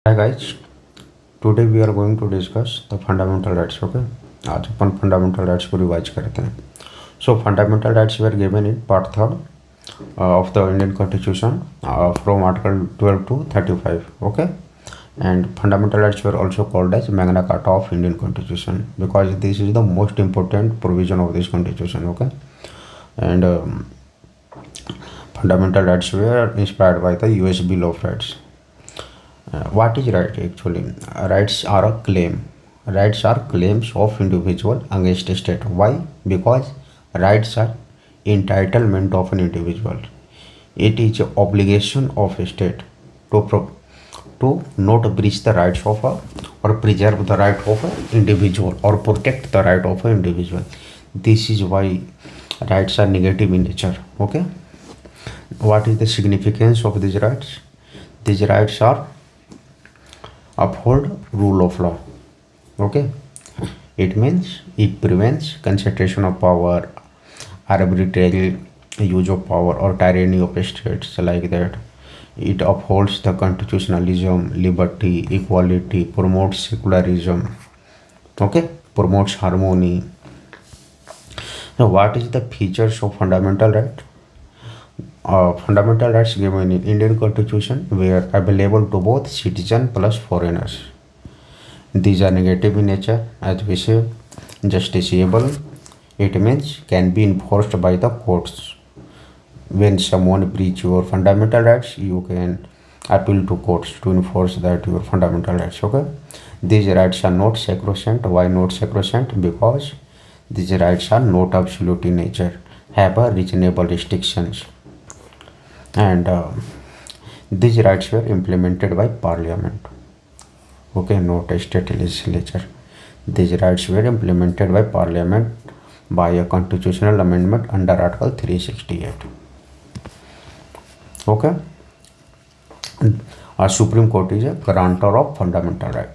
Hi guys, today we are going to discuss the fundamental rights. Okay, आज अपन fundamental rights को revise करते हैं. So fundamental rights were given in part third of the Indian Constitution from Article 12 to 35. Okay, and fundamental rights were also called as Magna Carta of Indian Constitution because this is the most important provision of this Constitution. Okay, and fundamental rights were inspired by the US Bill of Rights. What is right actually? Rights are a claim. Rights are claims of individual against a state. Why? Because rights are entitlement of an individual. It is an obligation of a state to not breach the rights of a or preserve the right of an individual or protect the right of an individual. This is why rights are negative in nature. Okay. What is the significance of these rights? These rights are uphold rule of law. Okay, it means it prevents concentration of power, arbitrary use of power or tyranny of states like that. It upholds the constitutionalism, liberty, equality, promotes secularism. Okay, promotes harmony. Now what is the features of fundamental right? Fundamental rights given in Indian Constitution were available to both citizen plus foreigners. These are negative in nature, as we say, justiciable. It means can be enforced by the courts. When someone breach your fundamental rights, you can appeal to courts to enforce that your fundamental rights. Okay, these rights are not sacrosanct. Why not sacrosanct? Because these rights are not absolute in nature, have a reasonable restrictions. And these rights were implemented by parliament. Okay, not a state legislature. These rights were implemented by parliament by a constitutional amendment under Article 368. Okay, a Supreme Court is a grantor of fundamental right.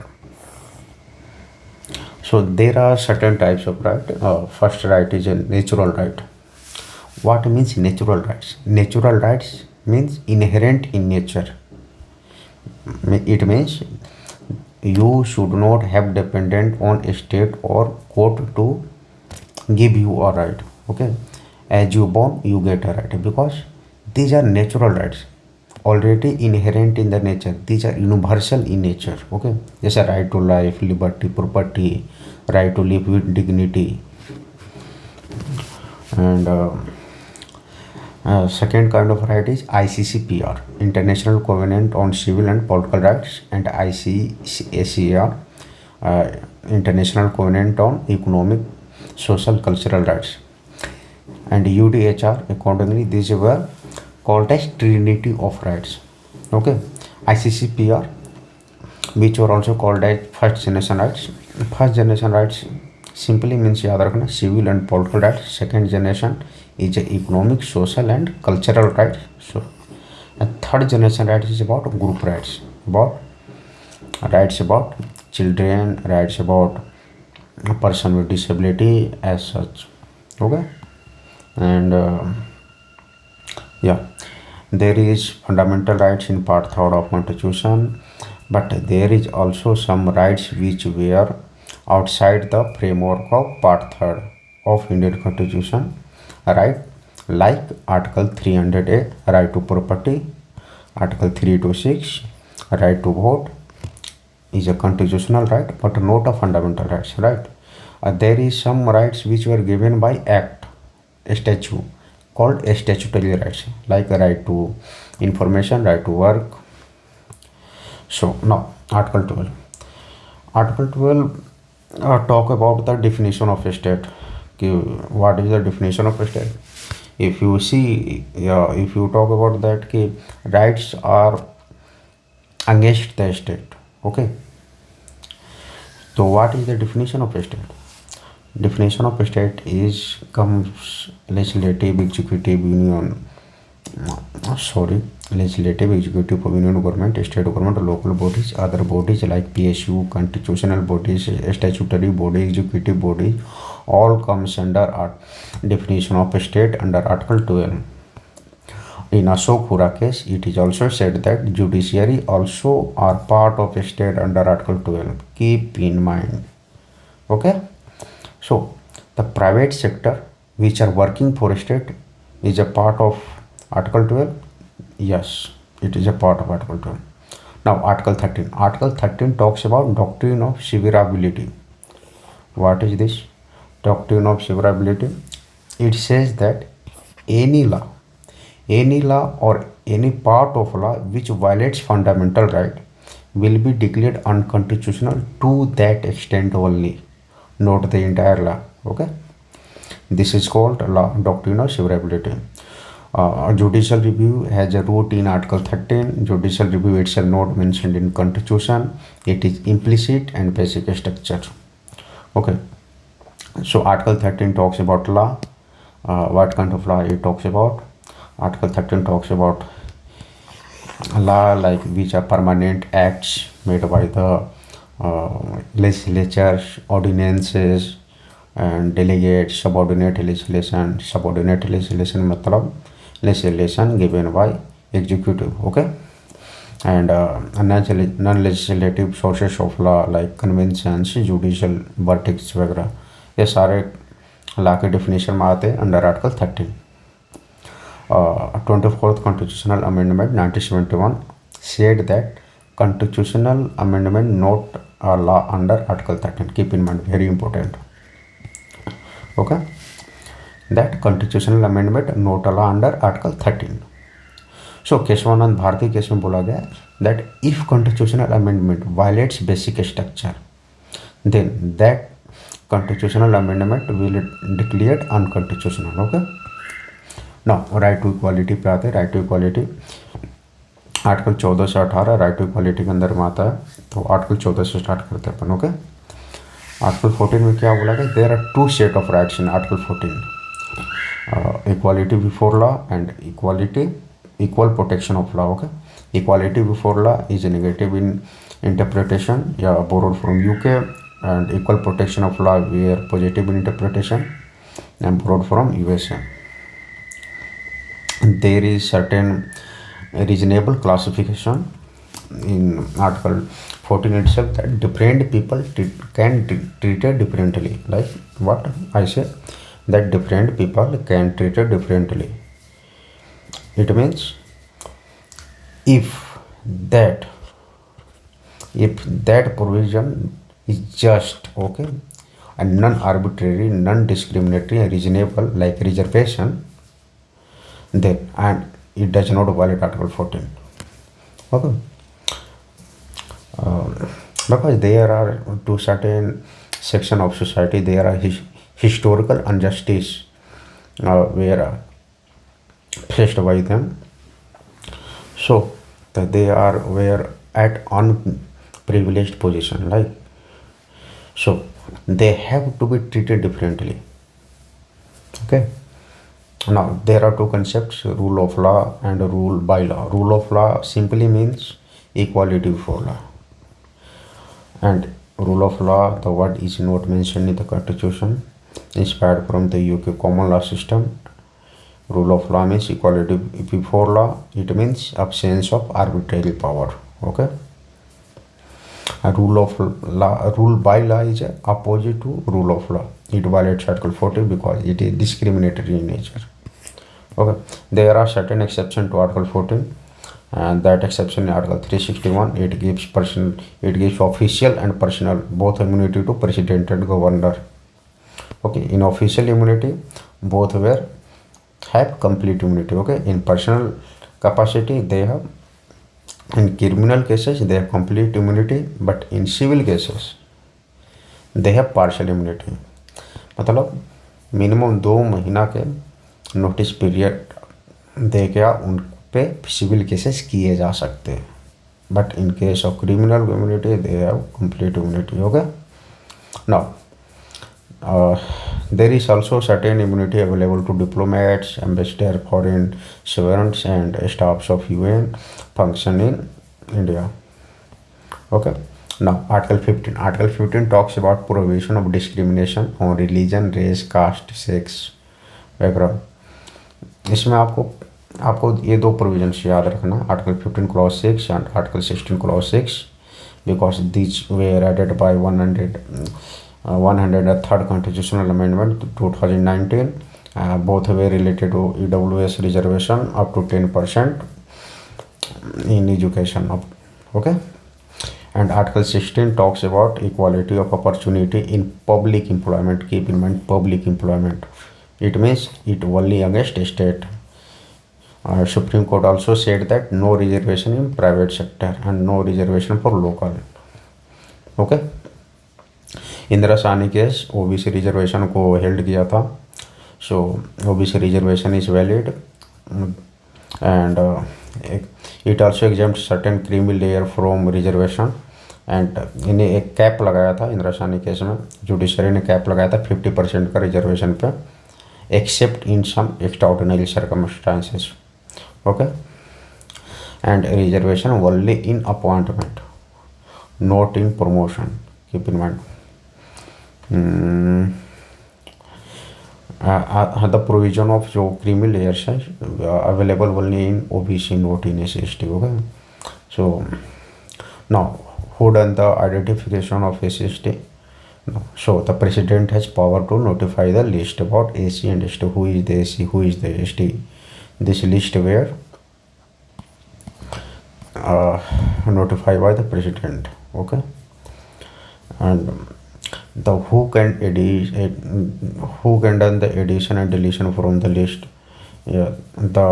So there are certain types of right. First right is a natural right. What means natural rights? Natural rights means inherent in nature. It means you should not have dependent on a state or court to give you a right. Okay, as you born you get a right because these are natural rights already inherent in the nature. These are universal in nature. Okay, there's a right to life, liberty, property, right to live with dignity. And second kind of right is ICCPR, International Covenant on Civil and Political Rights, and ICACR, International Covenant on Economic, Social, Cultural Rights, and UDHR. Accordingly, these were called as Trinity of Rights. Okay, ICCPR, which were also called as First Generation Rights. First Generation Rights simply means याद रखना civil and political rights. Second generation is economic, social and cultural rights. So third generation rights is about group rights, about rights about children, rights about a person with disability as such. Okay, and yeah, there is fundamental rights in part third of Constitution, but there is also some rights which were outside the framework of part third of Indian Constitution. Right, like Article 300A, right to property, Article 326, right to vote is a constitutional right but not a fundamental rights. Right, there is some rights which were given by act, a statute called statutory rights, like right to information, right to work. So now Article 12. Article 12 talk about the definition of a state. What is the definition of a state? If you see, if you talk about that, rights are against the state. Okay, so what is the definition of a state? Definition of a state is comes legislative, executive, legislative, executive, union government, state government, local bodies, other bodies like PSU, constitutional bodies, statutory body, executive body, all comes under definition of a state under Article 12. In Ashok Hura case, it is also said that judiciary also are part of a state under Article 12. Keep in mind. Okay. So the private sector which are working for a state is a part of Article 12. Yes, it is a part of Article 12. Now Article 13. Article 13 talks about doctrine of severability. What is this doctrine of severability? It says that any law or any part of law which violates fundamental right will be declared unconstitutional to that extent only, not the entire law. Okay, this is called law doctrine of severability. Judicial review has a root in Article 13. Judicial review itself not mentioned in Constitution. It is implicit and basic structure. Okay, so Article 13 talks about law. What kind of law it talks about? Article 13 talks about law like which are permanent acts made by the legislatures, ordinances and delegates, subordinate legislation. Subordinate legislation मतलब legislation given by executive. Okay, and non-legislative sources of law like conventions, judicial verdicts वगैरह, ये सारे law के definition में आते हैं under article 13. 24th constitutional amendment 1971 said that constitutional amendment not a law under Article 13. Keep in mind, very important. Okay, that constitutional amendment not a law under Article 13. So Kesavananda Bharati case में बोला गया that if constitutional amendment violates basic structure, then that constitutional amendment will declared unconstitutional. Okay, now right to equality पे आते हैं. Right to equality article 14 से 18 right to equality के अंदर में आता है. तो आर्टिकल 14 से स्टार्ट करते हैं अपन. ओके, आर्टिकल 14 में क्या बोला गया? There are two set of rights in article 14. Equality before law and equal protection of law. Okay, equality before law is negative in interpretation या borrowed from UK, and equal protection of law were positive in interpretation and borrowed from USA. There is certain reasonable classification in Article 14 itself that different people can treated differently. Like what I say, that different people can treated differently. It means if that provision is just, okay, and non-arbitrary, non-discriminatory and reasonable like reservation, then and it does not violate Article 14. Okay, because there are two certain section of society, there are historical injustice where faced by them, so that they are were at unprivileged position, like, so they have to be treated differently. Okay, now there are two concepts, rule of law and rule by law. Rule of law simply means equality before law, and rule of law, the word is not mentioned in the Constitution, inspired from the UK common law system. Rule of law means equality before law. It means absence of arbitrary power. Okay, a rule by law is opposite to rule of law. It violates Article 14 because it is discriminatory in nature. Okay, there are certain exceptions to Article 14, and that exception in Article 361, it gives official and personal both immunity to president and governor. Okay, in official immunity both have complete immunity. Okay, in personal capacity they have, in criminal cases they have complete immunity, but in civil cases they have partial immunity. मतलब minimum 2 महीना के notice period दे के उन पे civil cases किए जा सकते हैं, but in case of criminal immunity they have complete immunity. Okay, now there is also certain immunity available to diplomats, ambassadors, foreign servants and staffs of UN function in India. Okay, now Article 15. Article 15 talks about prohibition of discrimination on religion, race, caste, sex वगैरह. इसमें आपको आपको ये दो provisions याद रखना, article 15 clause 6 and article 16 clause 6, because this were added by 103rd constitutional amendment 2019. Both were related to EWS reservation up to 10% in education. Okay. And article 16 talks about equality of opportunity in public employment. Keep in mind, public employment, it means it only against state. Supreme Court also said that no reservation in private sector and no reservation for local. Okay. Indira Sawhney case OBC reservation को held किया था. So OBC reservation is valid and it also exempt certain creamy layer from reservation. And इन्हें एक cap लगाया था Indira Sawhney case में, judiciary ने cap लगाया था 50% का रिजर्वेशन पे, except in some extraordinary circumstances. Okay. And reservation only in appointment, not in promotion. Keep in mind. The provision of जो creamy layers है available only in OBC, not in SC/ST. Okay. So now who done the identification of SC/ST? No. So the president has power to notify the list about AC and ST. Who is the AC? Who is the ST? This list were notified by the president. Okay. And the who can done the addition and deletion from the list? Yeah, the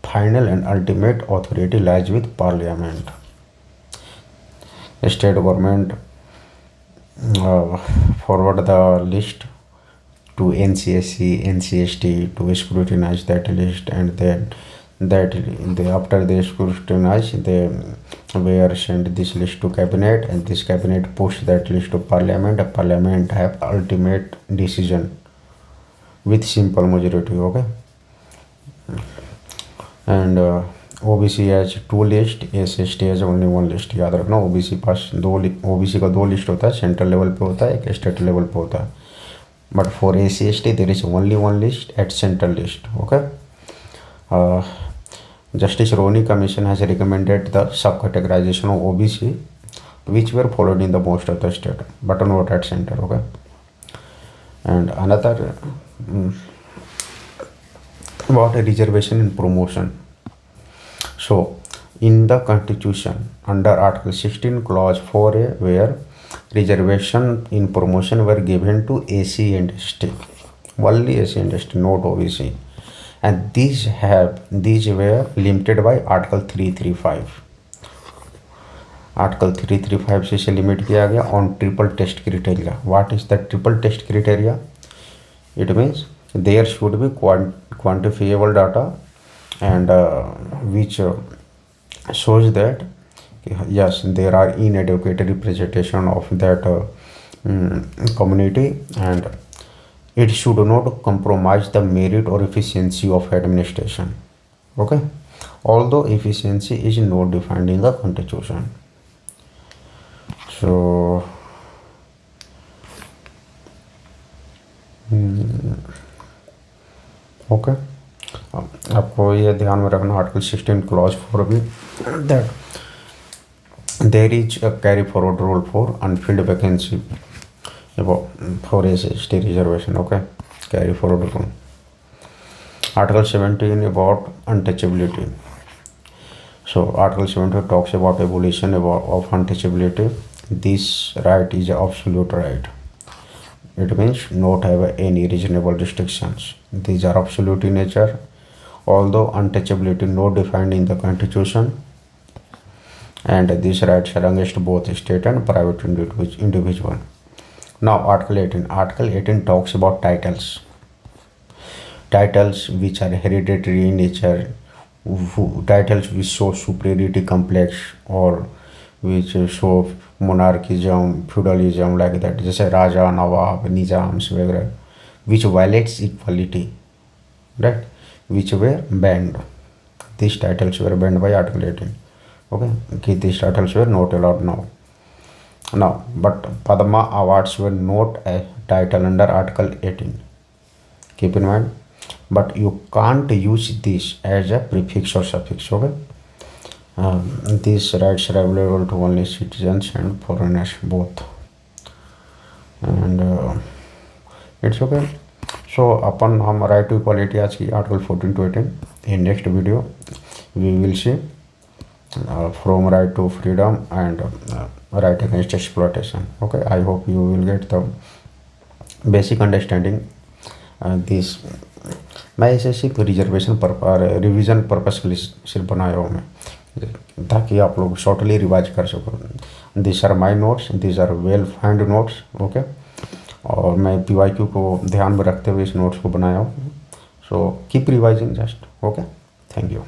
final and ultimate authority lies with parliament. The state government forward the list to NCSC, NCST to scrutinize that list, and then after they scrutinize, they were sent this list to cabinet, and this cabinet pushed that list to parliament. The parliament have ultimate decision with simple majority. Okay. And OBC has 2 list, SC/ST has only 1 list. याद रखना, OBC पास OBC का 2 list होता है, central level पे होता है, एक state level पे होता है. But for SC/ST there is only 1 list at central list. Okay. Justice Roni Commission has recommended the sub-categorization of OBC, which were followed in the most of the state, but not at center. Okay. And another about a reservation in promotion. So in the constitution under article 16 clause 4A, where reservation in promotion were given to AC and ST, only AC and ST, not OBC. And these were limited by article 335. Article 335 से इसे limit किया गया on triple test criteria. What is the triple test criteria? It means there should be quantifiable data and which shows that yes, there are inadequate representation of that community, and it should not compromise the merit or efficiency of administration. Okay, although efficiency is not defined in the constitution. So okay, आपको ये ध्यान में रखना article 16 clause 4 भी, that there is a carry forward rule for unfilled vacancy for SC reservation. Okay, carry forward rule. Article 17 about untouchability. So Article 17 talks about abolition of untouchability. This right is an absolute right. It means not have any reasonable restrictions. These are absolute in nature, although untouchability not defined in the constitution, and these rights are against both state and private individual. Now Article 18. Article 18 talks about titles. Titles which are hereditary in nature, titles which show superiority complex or which show monarchism, feudalism, like that, जैसे राजा, नवाब, Nizams वगैरह, which violates equality, right, which were banned. These titles were banned by Article 18. Okay, these titles were not allowed now. But Padma Awards were not a title under Article 18. Keep in mind, but you can't use this as a prefix or suffix. Okay. These rights are available to only citizens and foreigners both, and it's okay. So अपन हम right to equality आज की article 14 to 18 in next video we will see from right to freedom and right against exploitation. Okay, I hope you will get the basic understanding. This मैं इसे सिर्फ reservation revision purpose के लिए सिर्फ बनाया हूँ मैं, ताकि आप लोग शॉर्टली रिवाइज कर सको. This are my notes, this are well find notes. Okay, और मैं PYQ को ध्यान में रखते हुए इस नोट्स को बनाया हूँ. So keep revising just. Okay, thank you.